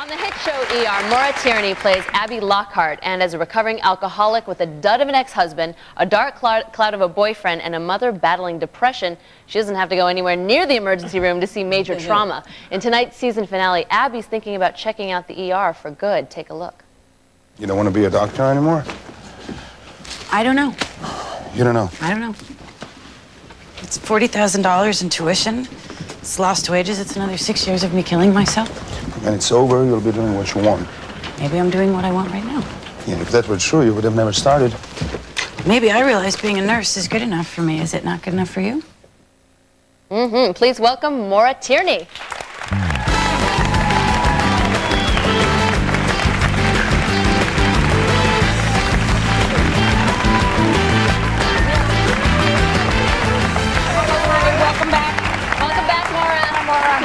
On the hit show ER, Maura plays Abby Lockhart, and as a recovering alcoholic with a dud of an ex-husband, a dark cloud of a boyfriend, and a mother battling depression, she doesn't have to go anywhere near the emergency room to see major trauma. In tonight's season finale, Abby's thinking about checking out the ER for good. Take a look. You don't want to be a doctor anymore? I don't know. You don't know? I don't know. It's $40,000 in tuition. It's lost wages. It's another 6 years of me killing myself. When it's over, you'll be doing what you want. Maybe I'm doing what I want right now. Yeah, if that were true, you would have never started. Maybe I realized being a nurse is good enough for me. Is it not good enough for you? Please welcome Maura Tierney.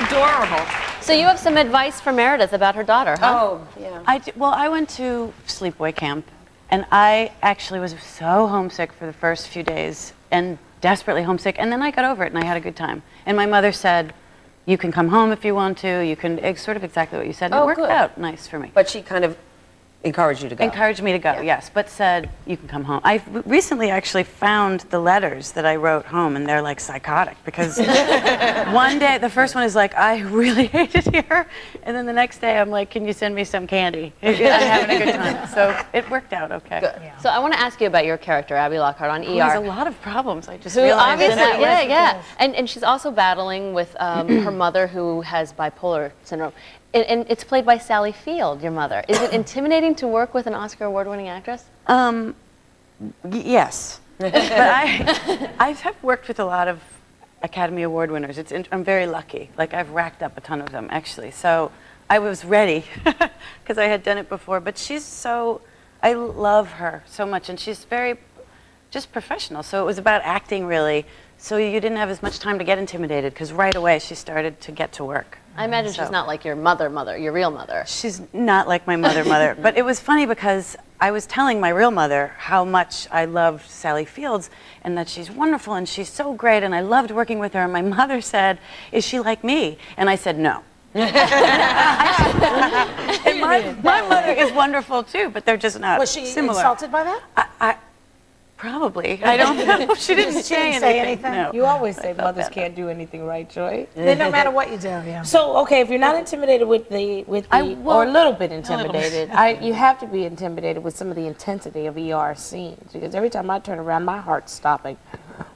Adorable. So you have some advice for Meredith about her daughter, huh? Oh, yeah. Well, I went to sleepaway camp, and I actually was so homesick for the first few days, and desperately homesick, and then I got over it, and I had a good time. And my mother said, you can come home if you want to, you can, it's sort of exactly what you said, and it worked out nice for me. But she kind of encouraged you to go. Encouraged me to go, yes, but said, you can come home. I recently actually found the letters that I wrote home, and they're like psychotic, because one day, the first one is like, I really hate it here, and then the next day I'm like, can you send me some candy? I'm having a good time. So it worked out okay. Good. Yeah. So I want to ask you about your character, Abby Lockhart, on ER. Who has a lot of problems, I just realized. Obviously, yeah. And she's also battling with her mother, who has bipolar syndrome. And it's played by Sally Field, your mother. Is it intimidating to work with an Oscar award-winning actress? Yes. But I have worked with a lot of Academy Award winners. I'm very lucky. Like, I've racked up a ton of them, actually. So I was ready, because I had done it before. But she's so, I love her so much, and she's very just professional. So it was about acting, really. So you didn't have as much time to get intimidated, because right away she started to get to work. I imagine she's not like your mother, your real mother. She's not like my mother. But it was funny because I was telling my real mother how much I loved Sally Fields and that she's wonderful and she's so great and I loved working with her. And my mother said, is she like me? And I said, no. And my mother is wonderful too, but they're just not similar. Was she insulted by that? Probably. I don't know. She didn't say anything. No. You always say mothers can't do anything right, Joy. No matter what you do, yeah. So, okay, if you're not intimidated with the or a little bit intimidated, you have to be intimidated with some of the intensity of ER scenes, because every time I turn around, my heart's stopping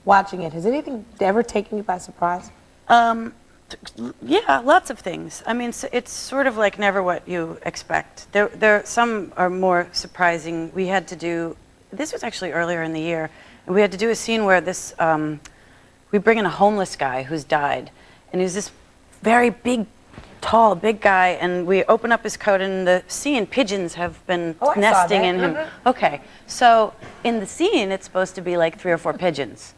watching it. Has anything ever taken you by surprise? Yeah, lots of things. I mean, it's sort of like never what you expect. Some are more surprising. We had to do. This was actually earlier in the year, and we had to do a scene where we bring in a homeless guy who's died, and he's this very big, tall, big guy, and we open up his coat, and in the scene, pigeons have been nesting in him. Okay, so in the scene, it's supposed to be like 3 or 4 pigeons,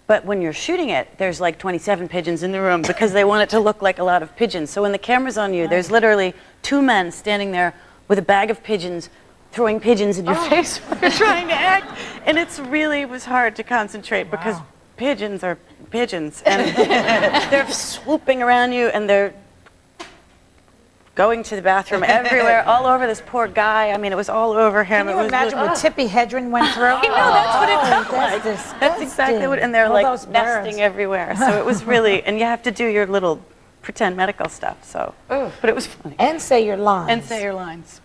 but when you're shooting it, there's like 27 pigeons in the room because they want it to look like a lot of pigeons. So when the camera's on you, there's literally 2 men standing there with a bag of pigeons, throwing pigeons in your face while you're trying to act, and it was hard to concentrate because pigeons are pigeons, and they're swooping around you, and they're going to the bathroom everywhere, all over this poor guy. I mean, it was all over him. Can you imagine what Tippi Hedren went through? I know, that's what it felt like. That's exactly what, and they're like nesting everywhere. So it was really, and you have to do your little pretend medical stuff. So, but it was funny. And say your lines. And say your lines.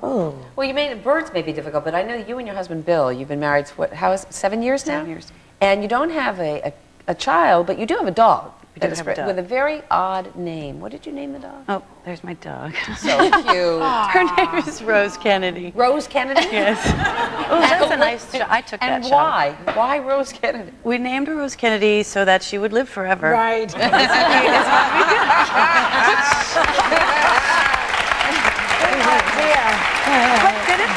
Oh. Well, birds may be difficult, but I know you and your husband Bill, you've been married for 7 years now? 7 years. And you don't have a child, but you do have a dog. We do have a dog. With a very odd name. What did you name the dog? Oh, there's my dog. So cute. Her name is Rose Kennedy. Rose Kennedy? Yes. Oh, that's a nice shot. I took that shot. And why? Why Rose Kennedy? We named her Rose Kennedy so that she would live forever. Right.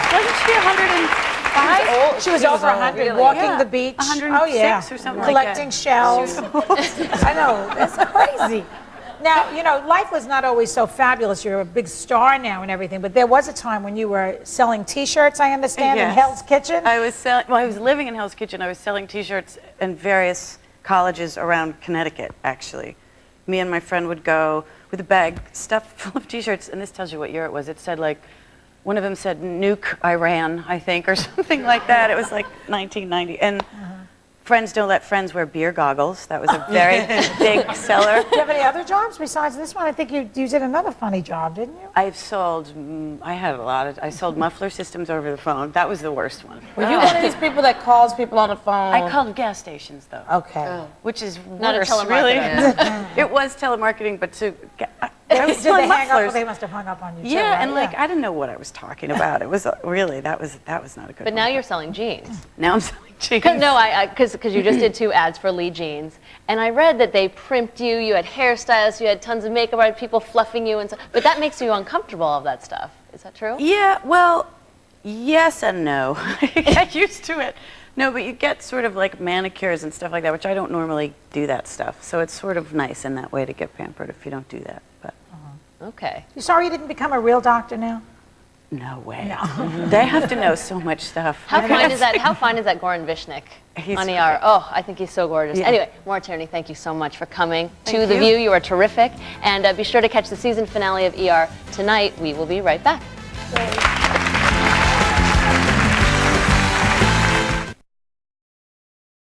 Wasn't she 105? She was over 100, walking the beach. 106 or something collecting shells. I know, that's crazy. Now, you know, life was not always so fabulous. You're a big star now and everything, but there was a time when you were selling T-shirts, I understand, in Hell's Kitchen? I was living in Hell's Kitchen. I was selling T-shirts in various colleges around Connecticut, actually. me and my friend would go with a bag stuffed full of T-shirts, and this tells you what year it was. It said like, one of them said nuke Iran, I think, or something like that. It was like 1990. And friends don't let friends wear beer goggles. That was a very big seller. Do you have any other jobs besides this one? I think you did another funny job, didn't you? I've sold, I sold muffler systems over the phone. That was the worst one. Were you one of these people that calls people on the phone? I called gas stations, though. Okay. Which is Not a worse, telemarketer. really. It was telemarketing, but I was Did selling they hang up? mufflers. They must have hung up on you too, Yeah, right? and like I didn't know what I was talking about. It was really that was not a good. But one. now you're selling jeans. Now I'm selling jeans. No, because you just did 2 ads for Lee Jeans, and I read that they primped you. You had hairstylists, you had tons of makeup artists, people fluffing you, and so. But that makes you uncomfortable. All of that stuff. Is that true? Yeah, well, yes and no. You get used to it. No, but you get sort of like manicures and stuff like that, which I don't normally do that stuff. So it's sort of nice in that way to get pampered if you don't do that. But Okay. You sorry you didn't become a real doctor now? no way. No. They have to know so much stuff. How fine is that? How fine is that Goran Vishnik He's on ER? great. Oh, I think he's so gorgeous. Yeah. Anyway, Maura Tierney, thank you so much for coming to Thank The you. View. You are terrific, and be sure to catch the season finale of ER tonight. We will be right back.